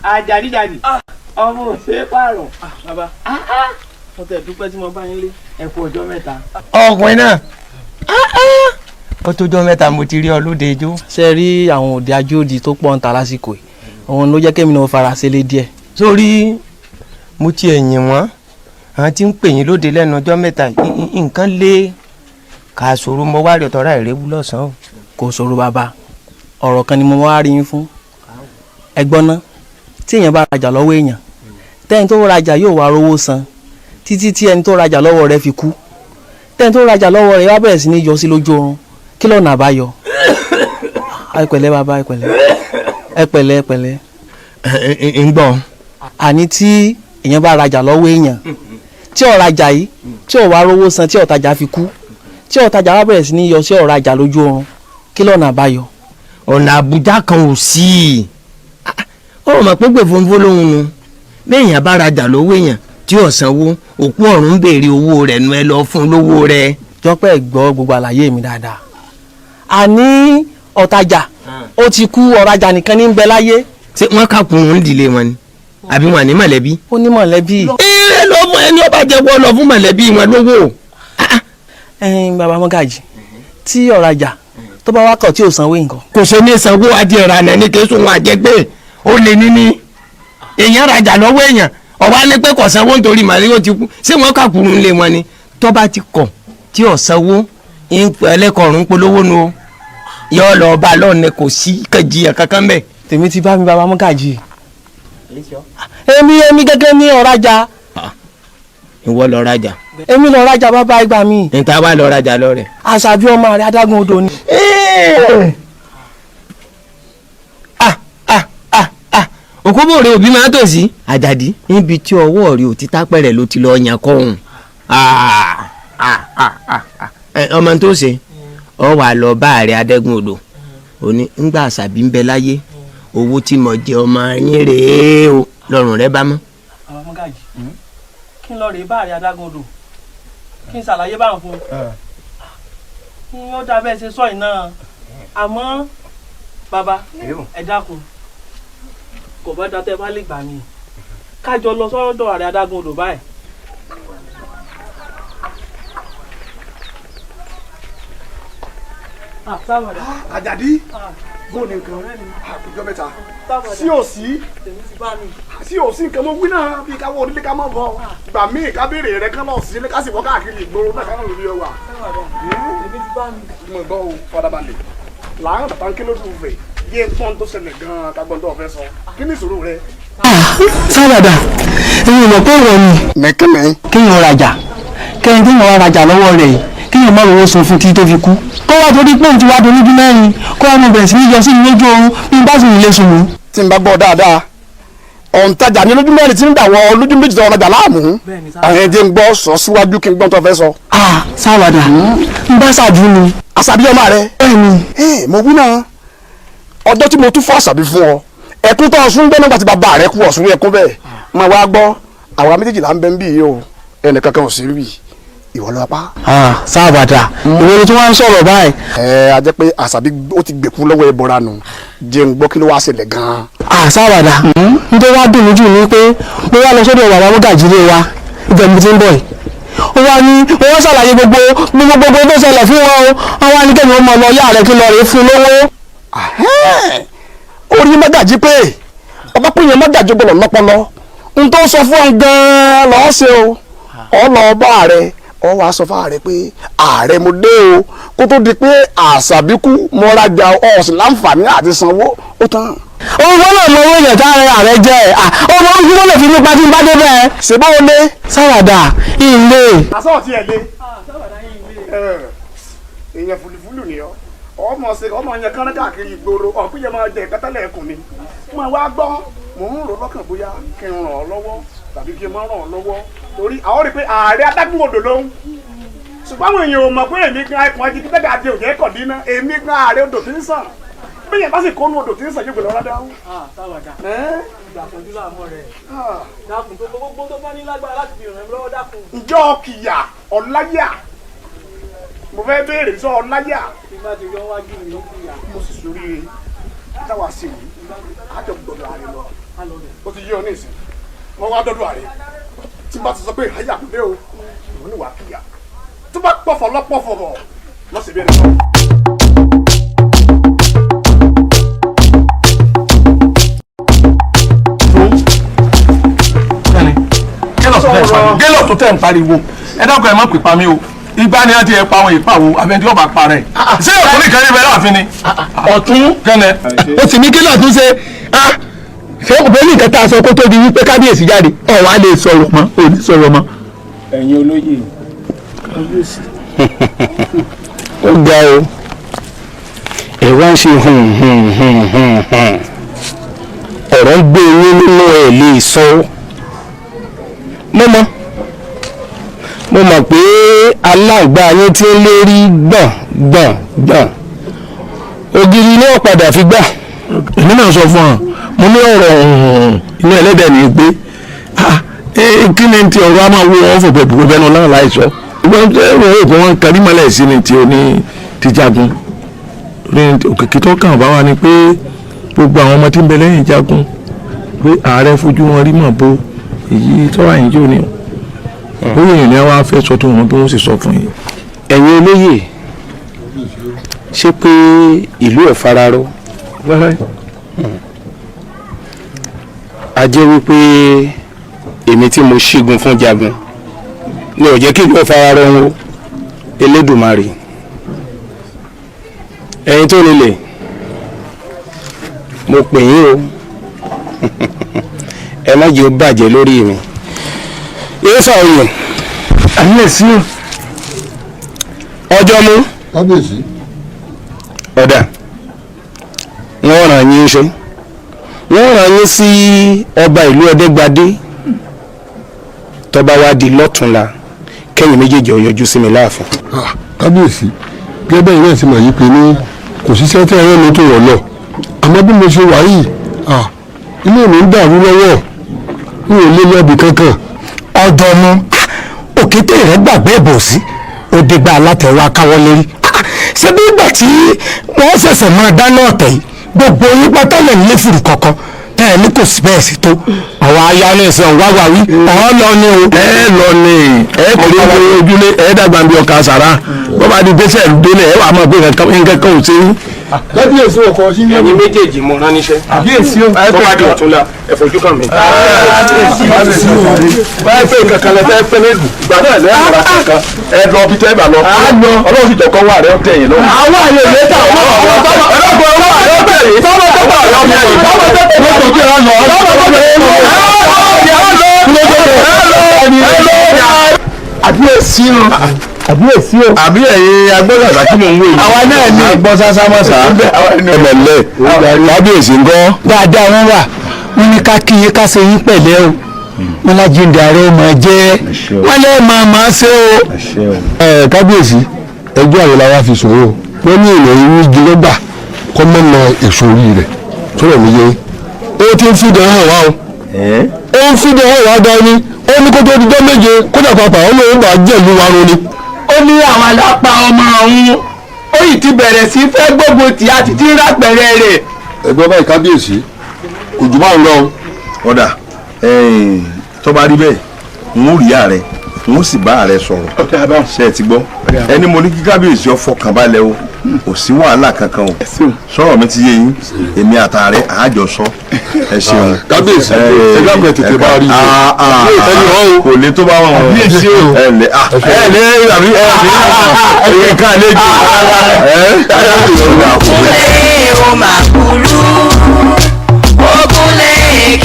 Àjàdíjàdì ọmọ òṣèré pààrọ̀. Bàbá mo tẹ̀ dúpẹ́ tí mo bá yín lé. Ẹ kú ọjọ́ mẹ́ta. Ọkùnrin náà ó tójọ́ mẹ́ta mo ti rí ọ lóde ijó. Ṣé rí àwọn òde ajóòdì tó pọ̀ ń ta lásìkò yìí òun ló jẹ́ kémi náà fara sílé díẹ̀. Sórí mo ti ẹ̀yìn wọn àwọn tí ń pè yín lóde lẹ́nu ọjọ́ mẹ́ta nǹkan lé kà sòro mo wá rí ọ̀tọ̀ra ìrẹ́wú lọ́sàn-án o. Kò ṣòro bàbá ọ̀rọ̀ kan ni mo wá rí yín fún. Ẹ gbọ́ ná tí èèyàn bá rajà lọ́wọ́ èèyàn tẹ́ni tó rajà yóò wá rówó san títí tí ẹni tó rajà lọ́wọ́ rẹ̀ fi kú tẹ́ni tó rajà lọ́wọ́ rẹ̀ wá bẹ̀rẹ̀ sí ní yọ sí lójú oorun kí lọ́nà àbáyọ. ẹ pẹ̀lẹ́ bàbá ẹ pẹ̀lẹ́ ẹ pẹ̀lẹ́ ẹ pẹ̀lẹ́. ń gbọ́. Àní tí èèyàn bá rajà lọ́wọ́ èèyàn tí ó rajà yìí tí ó wá rówó san tí ọ̀tajà fi kú tí ọ̀tajà wá bẹ̀rẹ̀ sí ní yọ sí ọ̀rajà lójú oorun kí lọ́nà àbáyọ. ọ̀nà àbújá kan ò sí i ó mọ̀ pé gbèfónfó lóhun nu béèyàn bá rajà lọ́wọ́ èèyàn tí ò sanwó òkú ọ̀run ń béèrè owó rẹ̀ nu ẹ lọ fún lówó rẹ̀. Jọpẹ́ gbọ́ gbogbo àlàyé mi dáadáa. Àní ọ̀tajà ó ti kú ọ̀rajà nìkan ní ń bẹ láyé. Ṣé wọ́n kàkùn ń dìlé wọn ni àbí wọn ní mọ̀lẹ́bí. Ó ní mọ̀lẹ́bí. ẹ lọ fún ẹni ọba jẹ́wọ́ lọ fún mọ̀lẹ́bí wọn lówó. Bàbá Mọ́gàjì tí ọ̀rajà tó bá wá kọ̀ tí ò sanwó nǹkan. kò ṣe ní sanwó adìrà náà ní kí sùn wọn àjẹgbé ó lè níní èèyàn rajà lọ́wọ́ èèyàn ọ̀wá ní pé kò sanwó nítorí màlúù ti kú ṣé wọ́n kàkùn ń lé wọn ni tó bá ti kọ̀ tí ò sanwó ẹlẹ́kọ̀ọ́rùn polówó nu yọ lọ bá lọ́ọ̀nẹ kò sí kẹjìyà kankan bẹ́ẹ̀. Tèmi ti bá mi bàbá Mọ́gàjì. Èmi gẹ́gẹ́ ní ọ̀rajà. Ìwọ lọ rajà. Èmi lọ rajà bàbá ìgbà mi. Níta wá lọ rajà lọ rẹ̀. Àṣàbí ọmọ rẹ̀ adágún odò ni. Òkúbòrè òbí máa tò sí. Àjàdí níbi tí ọwọ́ rí òtí tápẹ̀rẹ̀ ló ti lọ yàn kọ́hún. Ọmọ tó ṣe ọ wà lọ bá ààrẹ adẹ́gùn odò òní ńgbà àṣàbí ń bẹ láyé owó tí mo jẹ ọmọ yín rèé o lọ́rùn rẹ bá mọ́. Bàbá Mọ́gàjì kí n lọ rèé bá ààrẹ adágún odò kí n ṣàlàyé báwọn fún un kí ó dá bẹ́ẹ̀ ṣe sọ yìí náà àmọ́ bàbá ẹ dákun kò bá dá tẹ́ bá lè gbà mí kájọ lọ sọ́dọ̀ ààrẹ adágún odò báyìí. Àjàdí bó ni nǹkan àtijọ́ mẹ́ta sí ò sí nǹkan mo wí náà bí káwọ́ onílé ká mọ̀ bọ̀ gbà míì ká béèrè rẹ kán lọ sí ilé ká sì bọ́ káàkiri ìgboro náà káwọn olùyọ wà. mo gbọ́ o fọdábalẹ̀ làárọ̀ tàbá ń ké lójú fẹ̀ yé pọ́n tó ṣẹlẹ̀ gan-an kágbọ́n tó fẹ́ sọ kí ni ìṣòro rẹ. Sábàdà èyí ò mọ̀ pé ìwọ ni. mẹ́kẹ́mẹ́. kéèyàn rajà kẹ́yìn tí wọ́n rajà lọ́wọ́ rẹ̀ yìí kéèyàn má lówó san fún tí tó fi kú kó wá torí pé òun ti wá dolójú mẹ́rin kó wá mọ̀ bẹ̀rẹ̀ sí ní yọ sí ní lójú oorun bí n bá sì nílé sùn mú. tí n bá gbọ́ dáadáa òǹtajà ní lójú mẹ́rin tí ń dà wọ́n lójú méjì tó rajà láàmú àwọn ẹ̀jẹ̀ ń gbọ́ sọ síwájú kí n gbọ́n tó fẹ́ sọ. Sábàdà n bá ṣàdú ni. Àṣàbí ọmọ rẹ. bẹ́ẹ̀ni. mo wí náà ọjọ́ tí mo tún fún Àṣàbí fún ọ ẹkún tó ọsùn gbẹ́ nígbà tí bàbá rẹ kú ọ̀sùn ẹkún bẹ́ẹ̀ máa wá gbọ́ àwa méjèèjì là ń bẹ ń bí yìí o ẹnìkankan ò sí rí ìwọ lọ pa. Sábàdà ìwé tí wọ́n ń sọ̀rọ̀ báyìí. A jẹ́ pé Àṣàbí ó ti gbèkú lọ́wọ́ ẹbọra nù jẹ́ ń gbọ́ kí ló wá ṣẹlẹ̀ gan-an. Sábàdà nítorí wàá dùn lójú mi pé mo wá lọ sọ́dọ̀ bàbá Mọ́gàjì lé wa ibẹ̀ mi ti ń bọ̀ yìí ó wá ní wọ́n ṣàlàyé gbogbo tó ṣẹlẹ̀ fún wọn o wọ́n wá ní kẹ́mi ó mọ lọ yá rẹ̀ kí lọ rè fún lówó. orí Mọ́gàjì pé ọba pé yẹn Mọ́gàjì gbọ́dọ̀ lọ́pọlọ n tó sọ fún ọ gan-an lọ́ọ́ ṣe o ọ lọ bá ààrẹ ọ wàá sọ fún ààrẹ pé ààrẹ mo dé o kó tó di pé Àṣàbí kú mo rajà ọ̀sìn láǹfààní àti sanwó ó tán. òun fọlọ mọ owó yẹn tá ààrẹ jẹ ọmọ ojú wọn lè fi nípa tí n bá dé bẹ́ẹ̀. ṣe báwo lé. Sábàdà ilé. àṣọ ọtí ẹ lé. èèyàn fúlùfúlù ni ọ ọmọ yẹn kán káàkiri ìgboro ọ̀pìyẹ máa jẹ ìkátẹ́lẹ̀ ẹkùn ni mo wá gbọ́ mò ń rò lọ́kàn bóyá kí n ràn ọ́ lọ́wọ́ tàbí kí n má ràn ọ́ lọ́wọ́ torí àwọn rí i pé ààrẹ adágún odò ló ń ṣùgbọ́n àwọn èèyàn ò mọ̀ pé èmi gan ẹkùn ẹjì kíkẹ́gà àti òjẹ́ ẹ̀kọ́ dínà èmi gan ààrẹ odò tí ń sàn bí yẹn bá sì kónú odò tí ń sàn yóò gbé lọ́wọ́ dáhùn. Sábàdà ìgbà àpọ̀jù làmọ́ rẹ̀ dákun tó gbogbo tó bá ní lágbára láti fi ràn mí lọ́wọ́ dákun. ǹjọ́ kìyà ọ̀láyà mo fẹ́ béèrè sọ ọ̀láyà. bí bá ti yọ wájú mi ló kìyà. mo sì sórí táwa sí wù àjọ gbọ́dọ̀ àrẹ lọ ó ti yí ọ ní ìsìn wọn wá dọdọ àrẹ tí bá ti sọ pé ìhàyà àbúlé o ìwọ ni wàá kíyà tó bá pọ̀fọ̀ lọ́pọ̀fọ̀ bọ̀ lọ́sẹ̀ bí ẹni sọ. gélò tó tẹ̀ ń pariwo ẹ dákun ẹ má pè pa mí o ìgbà ni a ti ẹ pa àwọn ìpàwọ abẹ́ntí ọba parẹ́ ṣé ọ̀tún nìkan ní bẹ́ẹ̀ láàfin ni. ọ̀tún kẹ́nẹ̀. ó sì ní gélò tún ṣe ṣé òbẹ́ ní nǹkan tá a sọ kó tó di wípé kábíyèsí jáde ọ̀ wá lè sọ̀rọ̀ mọ́ ò ní sọ̀rọ̀ mọ́. ẹ̀yin olóyè kábíyèsí. ó ga o ẹ wá ń ṣe ọ̀rọ̀ ń gbé yín nínú ẹ̀ lè sọ mọ́mọ́ mo mọ̀ pé aláǹgbá yín ti ń lérí gbọ̀n ògiri náà padà fi gbà. èmi náà sọ fún ọ mo ní ọ̀rọ̀ inú ẹlẹ́dẹ̀ ní gbé kí ni ti ọ̀rọ̀ a máa wo wọn fò bẹ̀bù bẹ́ẹ̀ náà láwọn láìsọ ìgbọ́n ẹ̀rọ òkú wọn kárí mọ́lẹ̀ sí ni tí o ní ti jagun òkìkí tó kàn bá wa ni pé gbogbo àwọn ọmọ tí ń bẹ lẹ́yìn jagun pé ààrẹ fojú wọn rí mọ̀ bó èyí tó wà yín jò ní ó yìnyín ni wọ́n á fẹ́ sọ tó wọn bí wọ́n sì sọ fún yín. ẹ̀yin olóyè ṣé pé ìlú ẹ̀ fararọ a jẹ́ wípé èmi tí mo ṣígun fún jagun ni ò jẹ́ kí ìlú ẹ̀ fararọ ń Elédùmarè ẹ̀yin tó nílẹ̀ mo pè yín o ẹ má jẹ́ ó bàjẹ́ lórí mi yóò sọ òye àyẹ̀sí ọjọ́ mú kábíyèsí ọ̀dà wọ́n ràn yín ṣe wọ́n ràn yín sí ọba ìlú Ọdẹ́gbadé tó bá wá di lọ́tùnla kẹ́yìn méjèèjì ó yọjú sí mi láàfin. kábíyèsí gẹ́gẹ́ ìwé ìsìn mọ̀ yìí pé ní kò síṣẹ́ tí ẹ̀rọ mi tó rọ̀ lọ àmọ́ bí mo ṣe wà yìí ilé mi ń dàrú lọ́wọ́ n ò lé lọ́bì kankan. ọdọọmọ òkété rẹ gbàgbé ẹbọ sí òdìgbà alátẹwà káwọ́ lérí ṣé bí ìgbà tí wọ́n ṣẹ̀ṣẹ̀ máa dáná ọ̀tẹ̀ yìí gbogbo yín pátá lẹ̀ nílé fùrù kankan tẹ́ ẹ ní kò sí bẹ́ẹ̀ sí tó àwọn ayáléṣẹ́ ọ̀wáwá wí ọ̀hún lọ ní o. ẹ lọ ní ẹ kiri ojúlé ẹ dàgbà bí ọkà sàrà bó bá di gbèsè délé ẹ wà á máa gbé nǹkan kan ò sí. kábíyèsí ọkọ sí ní ẹ̀yin méjèèjì mo rán níṣẹ́ kábíyèsí o tó bá di ọ̀túnla ẹ fojú kàn mí. báyìí pé nǹkan kan lẹ fẹ́ fẹ́ lé ìgbà náà lẹ́yìn ọ̀rá kankan ẹ lọ bí tẹ́ ẹ bá lọ ọlọ́run sì jọ kọ́ wà rẹ ọ̀tẹ̀ yìí lọ. àwọn àyè lẹ́tà àbíyèsí o. àbí ẹ̀yin agbọ́dọ̀ àti mò ń wé yìí. àwa náà ní gbọ́ sásámọ́sá. ẹ̀mẹ̀lẹ̀ kábíyèsí ń gọ́. dáadáa wọn wà wọn ní ká kíyè ká ṣe yín pẹ̀lẹ́ o wọn lájíǹde ààrẹ ó máa jẹ́ wọn lè máa ṣe o. kábíyèsí ẹjọ́ àwọn làwa fi sọ̀rọ̀ wọ́n ní ìlẹ̀ irú igi lọ́gbà kọ́ mọ́ na èso orí rẹ̀ sọ̀rọ̀ mi yé ó ti ń fìdí hàn wá o ó ń fìdí hàn wá gan ni ó ní kó tó di jọ́ méje kódà pàpà ó lóun bá jẹ̀lú wa ro ni. ó ní àwọn alápá ọmọ ọ̀hún ó yìí ti bẹ̀rẹ̀ sí fẹ́ gbógun tì àti tí ń rápẹ̀rẹ̀ rẹ̀. ẹgbẹ́ báyìí kábíyèsí kò jù máa ń lọ. ọ̀dà tó bá rí bẹ́ẹ̀ n ó rí ààrẹ n ó sì bá ààrẹ sọ̀rọ̀ ṣe é ti gbọ́ ẹni mo ní kí kábíyèsí ó fọkàn balẹ̀ o kò sí wàhálà kankan o sọ̀rọ̀ mi ti yé yín èmi àtàrẹ àjọsọ ẹ ṣeun. kábíyèsí ẹgbẹ́ àgbẹ̀ tètè bá rí i. kò lè tó bá wọn. kábíyèsí o. ẹ lè àbí ẹ ká àlejò. ogunlé o máa burú ogunlé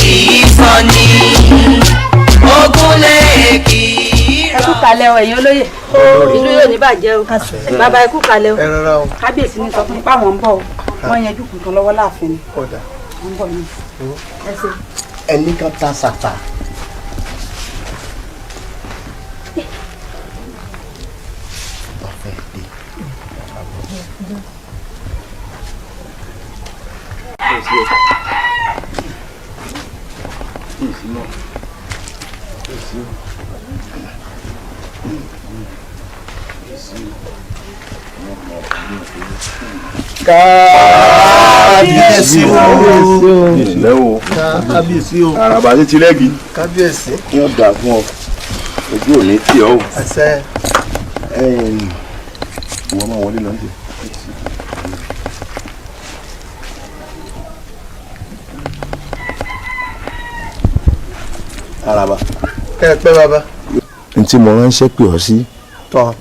kì í sọ ní ogunlé kì í rọ. ẹ kú kalẹ̀ o ẹ̀yin olóyè ìlú yóò ní bàjẹ́ o bàbá ẹ kú kalẹ̀ o kábíyèsí ní sọ fún mi páwọn ń bọ̀ o wọ́n yanjú kankan lọ́wọ́ láàfin ni wọ́n ń bọ̀ ní ẹsẹ̀. ẹnì kan ta sàtà. kábíyèsí o kábíyèsí o àràbà ní tilẹ́gì kábíyèsí yóò dà fún ọ ojú òní tí ọ o àṣẹ ìwọ máa wọlé lọ́dẹ. àràbà. ẹ pẹ́ bàbá. n tí mo ránṣẹ́ pè ọ́ sí. tọ́.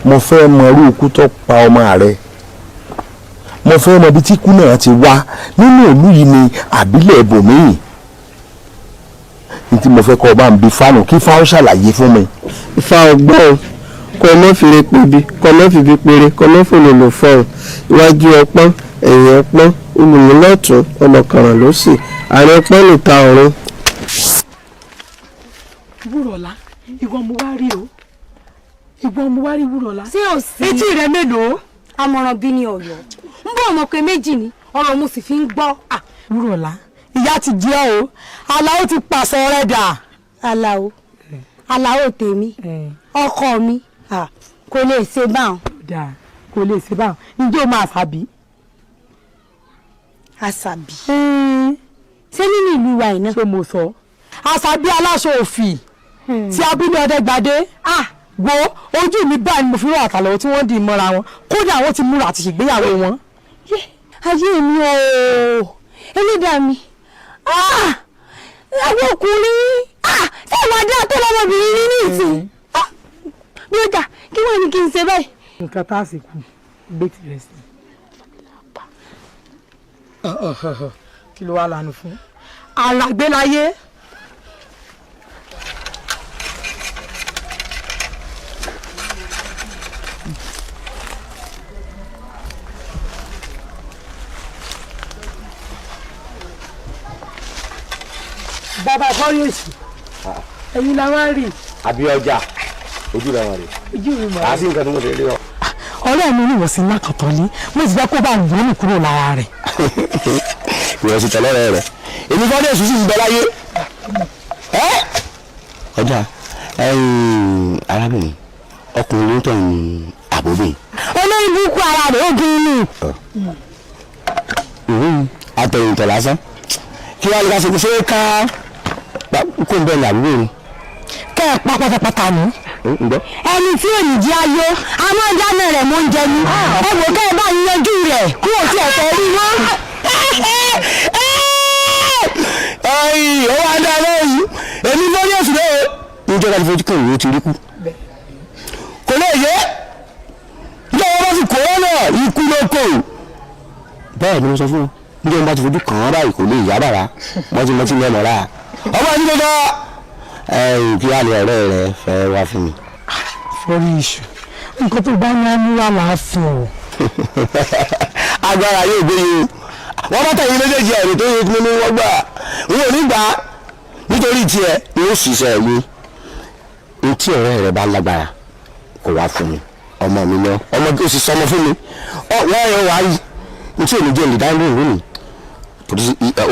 mo fẹ́ mọ irú ikú tó pa ọmọ rẹ mo fẹ́ mọ ibi tí ikú náà ti wá nínú ìlú yìí ni àbílẹ̀ ibòmíì ní tí mo fẹ́ kọ́ ọba ń bi fáànù kí fáwọn ṣàlàyé fún mi. Ifá ọgbọ́n kọ́ ọmọ fìrè pébi kọ́ ọmọ fìbí péré kọ́ ọmọ fòlòlò fọ́ọ̀n iwájú ọpọ́n ẹ̀yìn ọpọ́n olùmúlọ́tún ọlọ́kàràn lósì àárín ọpọ́n níta ọ̀run. Wúrọ̀lá ìwọ mo wá rí o ìwọ mo wá rí Wúrọ̀lá. ṣé ò sí etí rẹ mélòó. amọ̀ràn bí ní ọ̀yọ́ ń bọ̀ ọmọ pé méjì ni ọ̀rọ̀ mo sì fi ń gbọ́. Wúrọ̀lá ìyá ti jẹ́ o Àlàó ti pàṣẹ rẹ̀ dà. Àlàó tèmi ọkọ mi kò lè ṣe báwọn. kò lè ṣe báwọn ǹjẹ́ o máa ṣàbí. àṣàbí. ṣé nínú ìlú wa yìí náà. ṣé mo sọ àṣàbí aláṣọ òfì tí abúlé Ọdẹ́gbadé wo ojú mi báyìí ni mo fi rọ àtàlọ́wọ́ tí wọ́n dì mọ́ra wọn kódà wọ́n ti múra àti ṣègbéyàwó wọn. ayé mi ooo ẹlẹ́dàá mi àwọn ọkùnrin ṣé ìwà dá tó lọ́mọbìnrin ní ìsìn bí ó dà kí wọ́n ní kí n ṣe báyìí. nǹkan tá a sì kú gbé tirẹ̀ sí kí ló wá lanu fún àràgbélayé. bàbá kọ́rìyèsí ẹ̀yin la wá rí. àbí ọjà ojú rẹ̀ wọ̀n rè. ojú mi mọ̀. àá sí nǹkan tó mọ̀ tẹ́lẹ̀ ọ. ọ̀rẹ́ mi ní ìwọ̀sí ńlá kan tán ní mo sì fẹ́ kó bá wọ́n mi kúrò lára rẹ̀. ìwọ̀sí tẹ̀lé rẹ̀ rẹ̀ èmi kọ́rìyèsí sì ń bẹ láyé. ọjà arábìnrin ọkùnrin ló ń tọ̀ ní àbóbìn. olórí burúkú ara rẹ̀ ó dín ní. àtẹ̀yìntẹ̀ lásán kí wàá lè ká ṣe kó ṣe é ká kó ń bẹ ní àbúrò ni. kẹ́ ẹ̀ pa pátápátá ni. ẹni tí ò ní jí ayé a máa ń dáná rẹ̀ mọ́ oúnjẹ ni ẹ wò kẹ́ ẹ bá yanjú rẹ̀ kí o tiẹ̀ fẹ́ rí wọ́n. ó wá dá lóyún èmi lórí èsì lóye níjọba ìfojú kan ìwé ti rí kú kò lè yé ìjọba bá sì kó wọn náà ikú ló kò bẹ́ẹ̀ ni mo sọ fún un níjọba bá ti fojú kàn án báyìí kò lè yá bàrà mọ́tí lẹ́nu ọ̀la ọmọ ẹni gbogbo kí wàá ní ọ̀rẹ́ rẹ fẹ́ wá fún mi. fọ́rí iṣu nǹkan tó bá ní àmú wà láàfin o. agbára yóò gbé yín wọ́n bá tẹ̀yìn méjèèjì ẹ̀rù tó yẹ kí wọ́n gbà n ò ní gbà nítorí tiẹ̀ n ó ṣiṣẹ́ mi n tí ọ̀rẹ́ rẹ bá lágbára kò wá fún mi ọmọ mi lọ ọmọ tó sì sọmọ fún mi wọ́n yọ wá yìí n tí ò ní jẹ́ olùdáńdó ìlú mi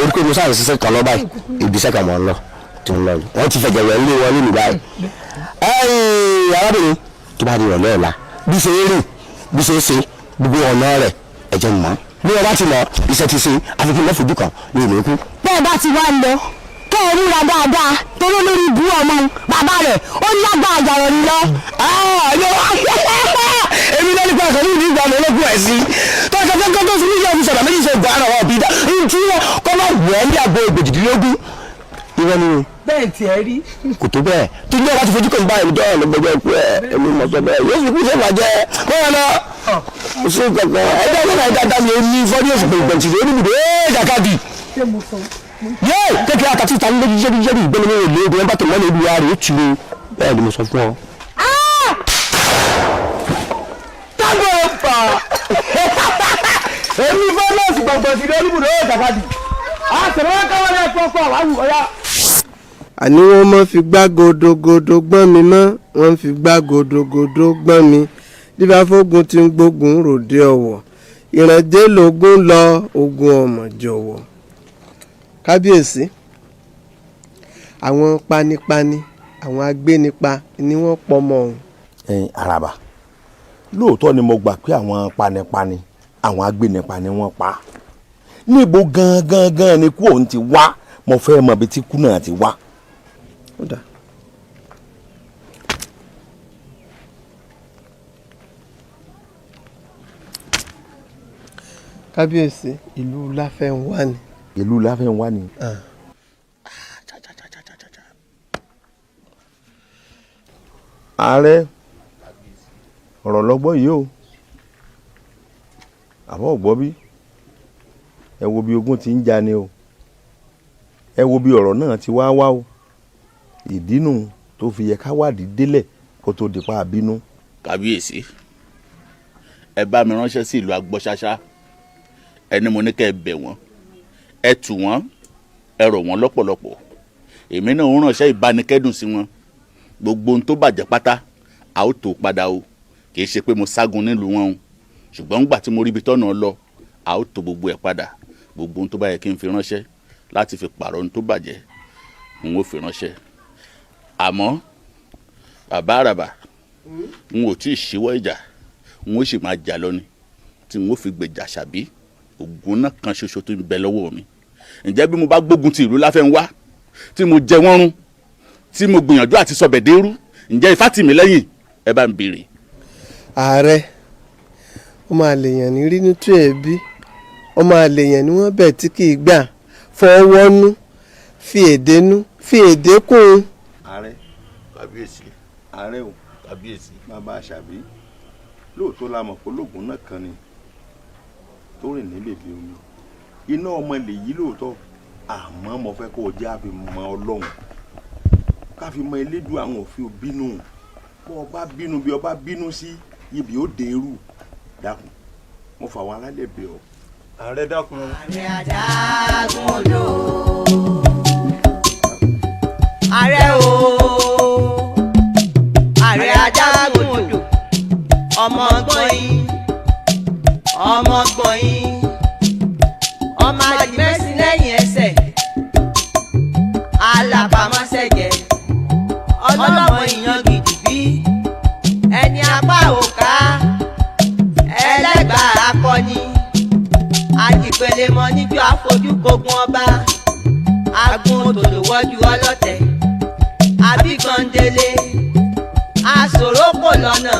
orúkọ mi sáà ṣiṣẹ́ kan lọ báyìí ibiṣẹ́ kan mọ̀ ń lọ tí ń lọ wọ́n ti fẹ̀jẹ̀ wẹ̀ lé wọn nínú báyìí arábìnrin tó bá di ìrọ̀lẹ́ ọ̀la bí ṣe rìn bí ṣe ṣe gbogbo ọ̀nà rẹ̀ ẹ̀jẹ̀ mọ́ bí wọ́n bá ti lọ iṣẹ́ ti ṣe àfikún lọ́fojú kan ní ìlú ikú. bẹ́ẹ̀ bá ti wá lọ kẹ́ ẹ ríra dáadáa torí lórí ibú ọmọ bàbá rẹ̀ ó ní àgbà àjàrọ̀ ni lọ. èmi náà nípa ẹ̀kọ́ nínú ìgbà mi ológun ẹ̀ sí tọ́jà tó fi níyà fi sọ̀rọ̀ méjì ṣe gbọ́ ara wọn bí dá tí kọ́ máa wọ̀ ọ́ ní àgbo ìgbèjìdínlógún ìwọ ni bẹ́ẹ̀ tí ẹ rí. kò tó bẹ́ẹ̀ tó ní ọba ti fojú kan báyìí lọ́jọ́ ọ̀nàgbẹ́jọ́ ikú ẹ̀ èmi mọ̀ sọ bẹ́ẹ̀ yóò fi kú sẹ́fà jẹ́ bọ́ọ̀ náà kò sí kankan ẹgbẹ́ ọ̀nà ìdáadáa mi ò ní fọ́dí òsì pé ìgbẹ̀ntì rẹ̀ oníbùdó jàkadì. yóò kékeré àtàtì ìtàn lójú jẹ́bi ìgbẹ́ni mi ò lé obìnrin bá tó mọ́lẹ̀ olúwa rẹ̀ ó tù ú bẹ́ẹ̀ ni mo sọ fún ọ. tágbó fà èmi fọ́lọ́ọ̀sì gbọ̀ngbọ̀n sí oníbùdó jàkadì àtẹ̀wọ́n káwọn ẹ̀ fọ́fọ́ àwọn ọ̀yà. àní wọ́n mọ́ fi gbá godogodo gbọ́n mi mọ́ wọ́n fi gbá godogodo gbọ́n mi díbà fógun tí ń gbógun ròde ọ̀wọ̀ ìrànjẹ́ lógún lọ ogun ọmọ jọ̀wọ́. kábíyèsí àwọn panipani àwọn agbénipa ni wọ́n pọ̀ mọ́ ọ̀hún. Àràbà lóòótọ́ ni mo gbà pé àwọn panipani àwọn agbénipa ni wọ́n pa níbo gangan ni kú òun ti wá mo fẹ́ mọ ibi tí kú náà ti wá. kábíyèsí ìlú Láfẹnwá ni. ìlú Láfẹnwá ni. ààrẹ ọ̀rọ̀ lọ́gbọ́ yìí o àbọ̀ ọ̀gbọ́ bí ẹ wo bí ogun ti ń jà ni o ẹ wo bí ọ̀rọ̀ náà ti wá o ìdínú tó fi yẹ ká wádìí délẹ̀ kó tó di pa àbínú. kábíyèsí ẹ bá mi ránṣẹ́ sí ìlú Agbọ́ṣáṣá ẹni mo ní kẹ́ ẹ bẹ̀ wọ́n ẹ tù wọ́n ẹ rọ̀ wọ́n lọ́pọ̀lọpọ̀ èmi náà ń ránṣẹ́ ìbánikẹ́dùn sí wọn gbogbo ohun tó bàjẹ́ pátá a ó tó padà o kì í ṣe pé mo ságun nílùú wọn o ṣùgbọ́n nígbà tí mo rí ibi tọ́nà lọ a ó tó gbogbo ẹ̀ padà gbogbo ohun tó bá yẹ kí n fi ránṣẹ́ láti fi pààrọ̀ ohun tó bàjẹ́ n ó fi ránṣẹ́ àmọ́ bàbá Àràbà n ò tí ì ṣíwọ́ ìjà n ó sì máa jà lọ ni tí n ó fi gbèjà Àṣàbí ògùn náà kan ṣoṣo tó ń bẹ lọ́wọ́ mi ǹjẹ́ bí mo bá gbógun ti ìlú Láfẹnwá tí mo jẹ wọ́n run tí mo gbìyànjú àti sọbẹ̀ dérú ǹjẹ́ Ifá tì mí lẹ́yìn ẹ bá ń béèrè. ààrẹ ọmọ àlèyàn ní rí nítú ẹbí ọmọ àlèyàn ni wọ́n bẹ̀ tí kì í gbà fọwọ́nú fi èdénú fi èdé kún. ààrẹ kábíyèsí ààrẹ o kábíyèsí bàbá Àṣàbí lóòótọ́ la mọ̀ pé ológun náà kan ni tó rìn ní bèbè omi iná ọmọ lèyí lóòótọ́ àmọ́ mo fẹ́ kó o jẹ́ àfi mọ Ọlọ́run ká fi mọ elédùn àwọn òfin bínú bọ́ ọba bínú bí ọba bínú sí ibi ó dèrú dákun mo fà wọn alálẹ̀ bẹ̀ ọ́. ààrẹ dákun. ààrẹ adágún odò ààrẹ o ààrẹ adágún odò ọmọ gbọ̀nyìn ọmọ gbọ̀nyìn ọmọ àdìmẹ́sì lẹ́yìn ẹsẹ̀ alábàámọ́sẹ̀jẹ̀ ọlọ́mọ ìyan gidi bí ẹni apá òká ẹlẹ́gbàá akọni àdìpẹ̀lẹ̀ mọ́ níjọ́ àfojúkogun ọba agun òtòlówọ́jú ọlọ́tẹ̀ àbígbọ̀ndélé àsòrókò lọ́nà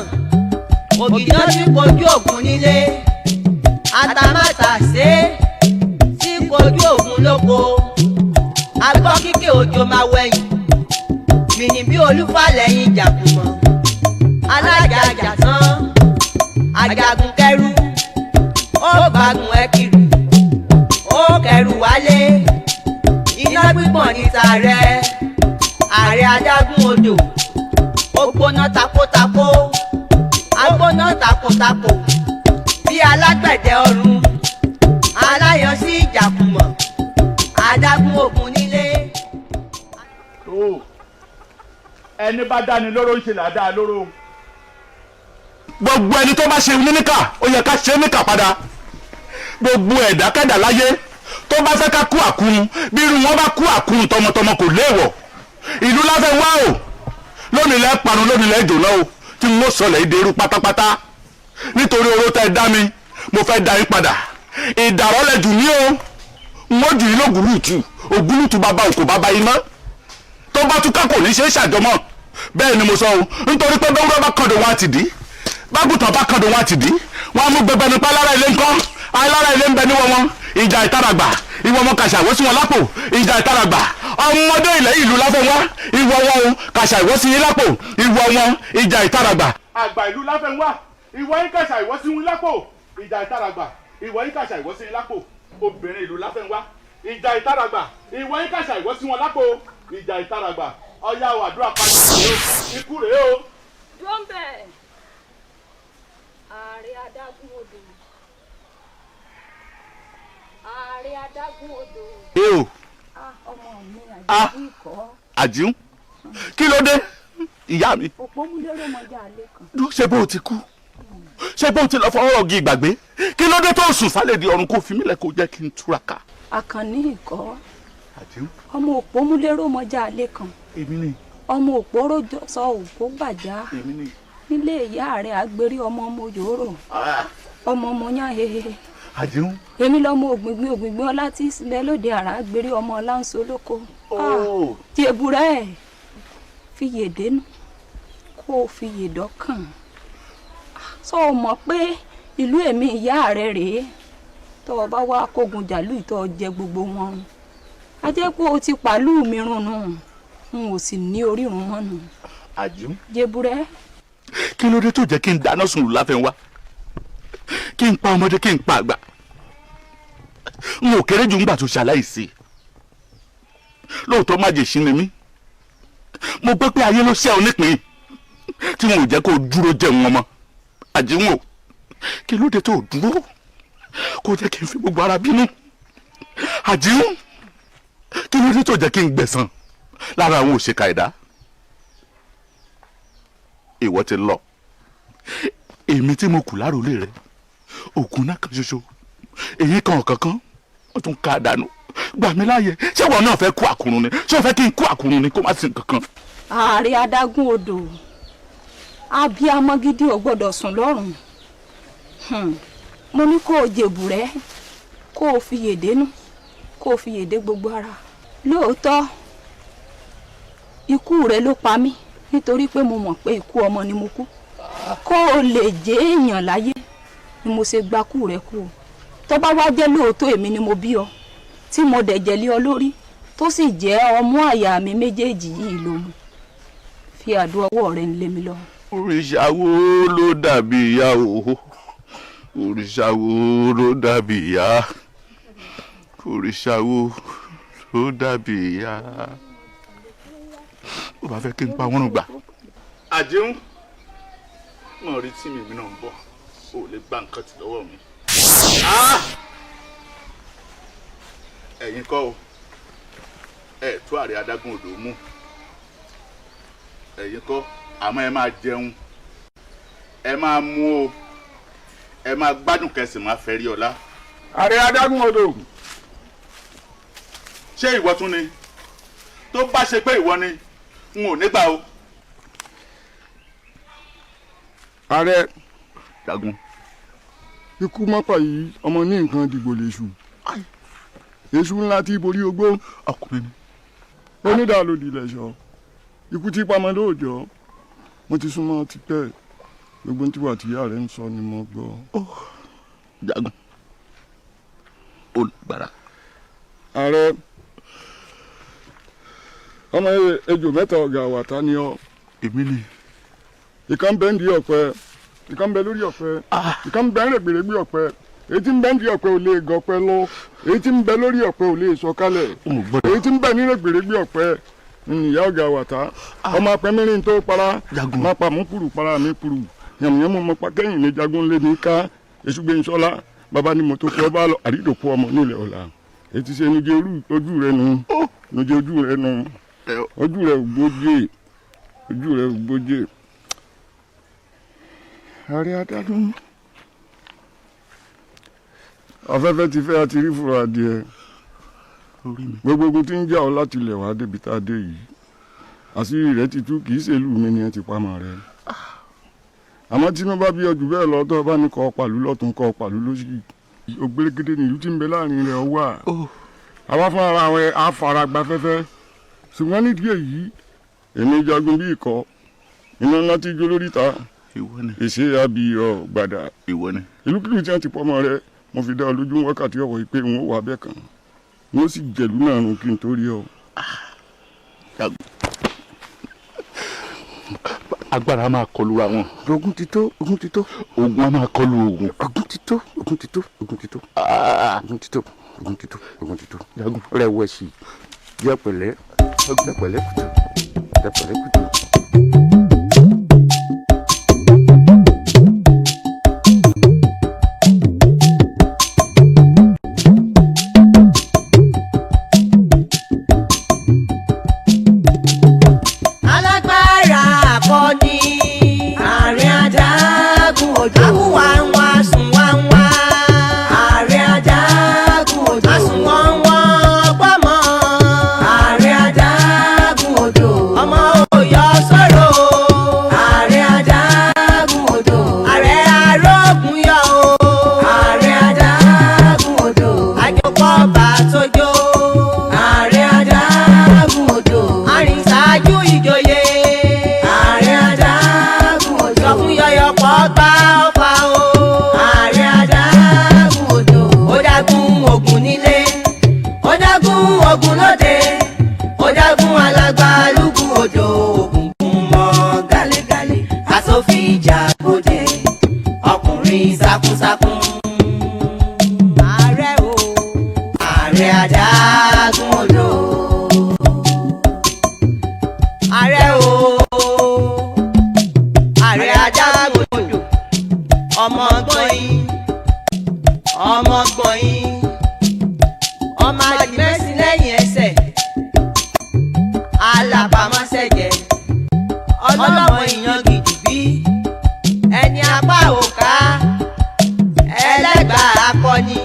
ògìdán tí kojú ògùn nílé àtàmátàsé tí kojú ògùn lóko agbọ́ kíkẹ́ òjò máa wẹ̀yìn mìíní bí olúfàlẹ́yìn jàkùmọ̀ alájà àjàtán àjàgùn kẹrù ó gbàgùn ẹ kiri ó kẹrù wálé iná gbígbọ̀n níta rẹ ààrẹ adágún odò ó gbóná takótakó agbóná takótakó bí alágbẹ̀dẹ ọ̀run aláyọ̀ sí ìjàkùmọ̀ adágún ògùn nílé. ẹni bá dáni lóró ń ṣe làdá lóró. gbogbo ẹni tó bá ṣe níníkà ó yẹ ká ṣe níkà padà gbogbo ẹ̀dákẹ́dà láyé tó bá fẹ́ ká kú àkúrun bí irú wọn bá kú àkúrun tọmọtọmọ kò léèwọ̀ ìlú Láfẹnwá o lónìí lẹ́ parun lónìí lẹ́ jòlá o tí n ó sọlẹ̀ ìdèrú pátápátá nítorí oró tẹ́ ẹ dá mi mo fẹ́ dá yín padà ìdàrọ́lẹ̀ jù ní o n ó jù yín lógùlùtù ògùlùtù bàbá òkò bàbá iná tó bá túká kò ní ṣe é ṣàjọmọ́ bẹ́ẹ̀ ni mo sọ o nítorí pé bẹ́ẹ̀ wúrọ́ bá kàndùn wọn àti dí bágùtàn bá kàndùn wọn àti dí wọn á mú gbẹgbẹ nípa alára ilé ńkọ́ alára ilé ń bẹ níwọ̀ wọn ìjà ìtaràgbà ìwọ ọmọ kàṣà ìwọ sí wọn lápò ìjà ìtaràgbà ọmọdé ilẹ̀ ìlú Láfẹnwá ìwọ wọn o kàṣà ìwọ sí yín lápò ìwọ wọn ìjà ìtaràgbà. àgbà ìlú Láfẹnwá ìwọ yín kàṣà ìwọ sí yín lápò ìjà ìtaràgbà ìwọ yín kàṣà ìwọ sí yín lápò obìnrin ìlú Láfẹnwá ìjà ìtaràgbà ìwọ yín kàṣà ìwọ sí wọn lápò ìjà ìtaràgbà ọyá o àdúrà pàṣẹ ikú rèé o. dọ́ńbẹ̀ ààrẹ adágún odò ààrẹ adágún odò. ẹ o ọmọ mi àjẹbí ikọ́. àjíún kí ló dé ìyá mi. òpómúlérò mọjà alẹ́ kan. ṣé bó o ti kú ṣé bó o ti lọ fọwọ́ ọ̀gì ìgbàgbé kí ló dé tó sùn sálẹ̀ di ọ̀run kó fi mílẹ̀ kó jẹ́ kí n túraká. àkànní ikọ́ àjíún ọmọ òpómúlérò mọjà alẹ́ kan. èmi ni. ọmọ òpóró sọ òpó bàjá. èmi ni. nílé ìyá rẹ̀ àgbérí ọmọ yòórò ọmọ yán hehe. Àdìún. Èmi lọ́mọ ògbìngbìn ọlá tí ìsìlẹ̀ lóde àrà àgbérí ọmọ láǹso lóko. Jèbúrẹ́ fiyè dénú kó o fiyè dọ́kàn. Sọ mọ̀ pé ìlú èmi ìyá rẹ̀ rèé tó o bá wá kógun jàlú ìtọ́ jẹ gbogbo wọn. A jẹ́ pé o ti pàlú mi rùnnù n ò sì ní orírun mọ́nu. Àdìún. Jèbúrẹ́. Kí ló dé tó jẹ́ kí n dáná sùn láfẹnwá kí n pa ọmọdé kí n pa àgbà n ò kéré jù ńgbà tó ṣaláìsí lóòótọ́ má jèṣin ni mí mo gbọ́ pé ayé ló ṣẹ́ ọ nípìn tí wọn ò jẹ́ kó o dúró jẹun ọmọ Àdìún o kí ló dé tó o dúró kó jẹ́ kí n fi gbogbo ara bínú Àdìún kí ló dé tó jẹ́ kí n gbẹ̀san lára àwọn òṣèkà ẹ̀dá ìwọ ti lọ èmi tí mo kù láròlé rẹ òkun náà kan ṣoṣo èyí kan kankan wọn tún ká dànù gbà mí láàyè ṣé wọn náà fẹ́ kú àkùrùn ni ṣé wọn fẹ́ kí n kú àkùrùn ni kó má sí nǹkan kan. Ààrẹ adágún odò abiyamọ gidi ò gbọ́dọ̀ sùn lọ́rùn mo ní kó o Jèbúrẹ́ kó o fi yèdénú kó o fi yèdé gbogbo ara lóòótọ́ ikú rẹ ló pa mí nítorí pé mo mọ̀ pé ikú ọmọ ni mo kú kó o lè jẹ́ èèyàn láyé ni mo ṣe gbakú rẹ kú o tó bá wá jẹ́ lóòótọ́ èmi ni mo bí ọ tí mo dẹ̀jẹ̀ lé ọ lórí tó sì jẹ́ ọmú àyà mi méjèèjì yìí ló mú fi àdó ọwọ́ rẹ lé mi lọ. Òrìṣà wo ló dàbí ìyá o òrìṣà wo ló dàbí ìyá òrìṣà wo ló dàbí ìyá ó bá fẹ́ kí n pa wọ́n gbà. Àdìún mọ̀ rí tí mi náà ń bọ̀ ó lè gba nǹkan tì lọ́wọ́ mi. Ẹ̀yin kọ́ o ẹ̀ tó Ààrẹ adágún odò mú ẹ̀yin kọ́ àmọ́ ẹ máa jẹun ẹ máa mú o ẹ máa gbádùn kẹsì máa fẹ́ rí ọlá. Ààrẹ adágún odò. Ṣé ìwọ tún ni tó bá ṣe pé ìwọ ni n ò ní gbà o. Ààrẹ Dágún. Ikú mọ́pà yìí ọmọ ní nǹkan dìgbò léṣù èṣù ńlá tí borí ogbó ọkùnrin ni onídàálòdì lẹ̀ṣọ́ ikú tí pamọ́ lóòjọ́ mo ti súnmọ́ tipẹ́ gbogbo tí wà tíyà rẹ̀ ń sọ ni mo gbọ́. Dágún olùgbàrà. Ààrẹ ọmọ ejò mẹ́ta ọ̀gá àwàtá ni ọ. èmi ni. ìkan bẹ́ ń di ọ̀pẹ ìkan bẹ́ lórí ọ̀pẹ ìkan bẹ́ ń rẹ̀gbẹ̀rẹ̀gbẹ̀ ọ̀pẹ èyí tí ń bẹ́ ń di ọ̀pẹ ò lè gọ̀pẹ lọ èyí tí ń bẹ́ lórí ọ̀pẹ ò lè sọ̀kalẹ̀ èyí tí ń bẹ́ ní rẹ̀gbẹ̀rẹ̀gbẹ̀ ọ̀pẹ ìyá ọ̀gá àwàtá ọmọ apẹ́mẹ́rin tó para má pa mú kúrú para mi kúrú yàmùyàmù mọ pa kẹ́yìn ní jagun lé ní ká èṣù gbé nsọ́lá bàbá ni mo tó kí ọba lọ àrídòkú ọmọ nílẹ̀ ọ̀la èyí ti ṣe nujẹ ojú rẹ nu nujẹ ojú rẹ nu ojú rẹ ògbójé ojú rẹ ògbójé. Ààrẹ adágún afẹ́fẹ́ ti fẹ́ àti rí fúra adìẹ gbogbo ogun tí ń jà ọ́ láti ilẹ̀ wá débi tá a dé yìí àṣírí rẹ ti tú kì í ṣèlú mi ni ẹ ti pamọ́ rẹ àmọ́ tí wọ́n bá bí ọjọ́ bẹ́ẹ̀ lọ tó bá ní kọ́ pàlú lọ́tún kọ́ pàlú lósì ògbérégédé ní ìlú tí ń bẹ láàrin rẹ̀ wà àwa fún ara àwọn afáragba fẹ́fẹ́ ṣùgbọ́n nídìí èyí èmi jagun bí ikọ̀ iná ńlá tí jó lórí ta èsè abiyọ gbàdà ìlúkìlú tí wọ́n ti pọ́mọ rẹ mo fi dá ọ lójú wákàtí ọ̀wọ́ yìí pé n ó wà bẹ́ẹ̀ kan n ó sì jẹ̀lú náà rún kí n tó rí ọ. Agbára máa kọlu ra wọn. Ogun ti tó ogun ti tó. Ogun a máa kọlu ogun. Ogun ti tó ogun ti tó ogun ti tó. Ogun ti tó ogun ti tó ogun ti tó. Rẹ̀wẹ̀sì jẹ́ pẹ̀lẹ́ jẹ́ pẹ̀lẹ́ kùtù jẹ́ pẹ̀lẹ́ kùtù. Ọmọ Ọ̀yọ́ adágún ogun lóde ó dágún alágbálúgbú odò ògùnkùn mọ́ gálegálé asòfin ìjà gbòde ọkùnrin sákúnsákún. ààrẹ o ààrẹ adágún odò. ààrẹ o ààrẹ adágún odò ọmọ gbọ̀nyìn ọmọ gbọ̀nyìn ọmọ àdìmẹ́sì lẹ́yìn ẹsẹ̀ alábàámọ́sẹ̀jẹ̀ ọlọ́mọ ìyan gidi bí ẹni apá òká ẹlẹ́gbàá akọni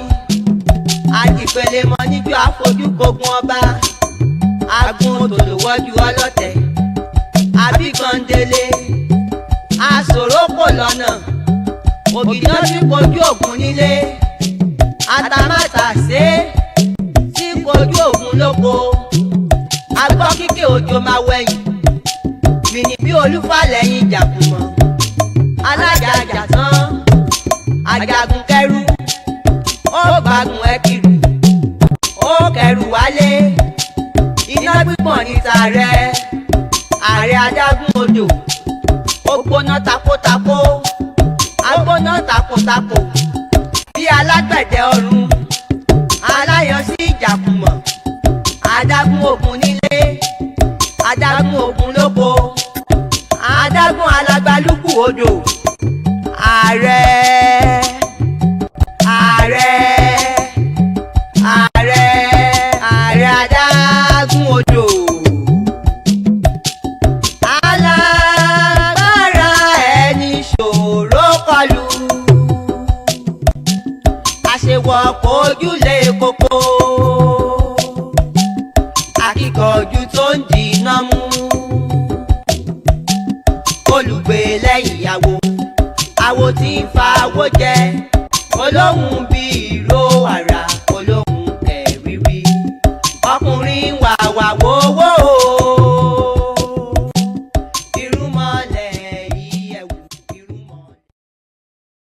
àdìpẹ̀lẹ̀ mọ́ níjọ́ àfojúkogun ọba agun tòlówọ́jú ọlọ́tẹ̀ àbíkandélé àsòrókò lọ́nà ògìdán tí kojú ògùn nílé àtàmátàsé tí kojú ògùn lóko agbọ́ kíkẹ́ òjò máa wẹ̀yìn mìíní bí olúfàlẹ́yìn jàkùmọ̀ alájàjà tán àjàgùn kẹrù ó gbàgùn ẹkìrì ó kẹrù wálé iná gbígbọ̀n níta rẹ ààrẹ adágún odò ó gbóná takótakó agbóná takòtakò bí alágbẹ̀dẹ ọ̀run aláyọ̀ sí ìjàkùmọ̀ adágún ogun nílé adágún ogun lóko adágún alágbálúgbú odò ààrẹ ààrẹ ààrẹ ààrẹ adágún odò. alágbára ẹni ṣòro kọlù àṣewọ̀ kojúlé koko akíkanjú tó ń dìíná mú olùgbé lẹ́yìn àwo tí ń fa owó jẹ olóhùn bí ìró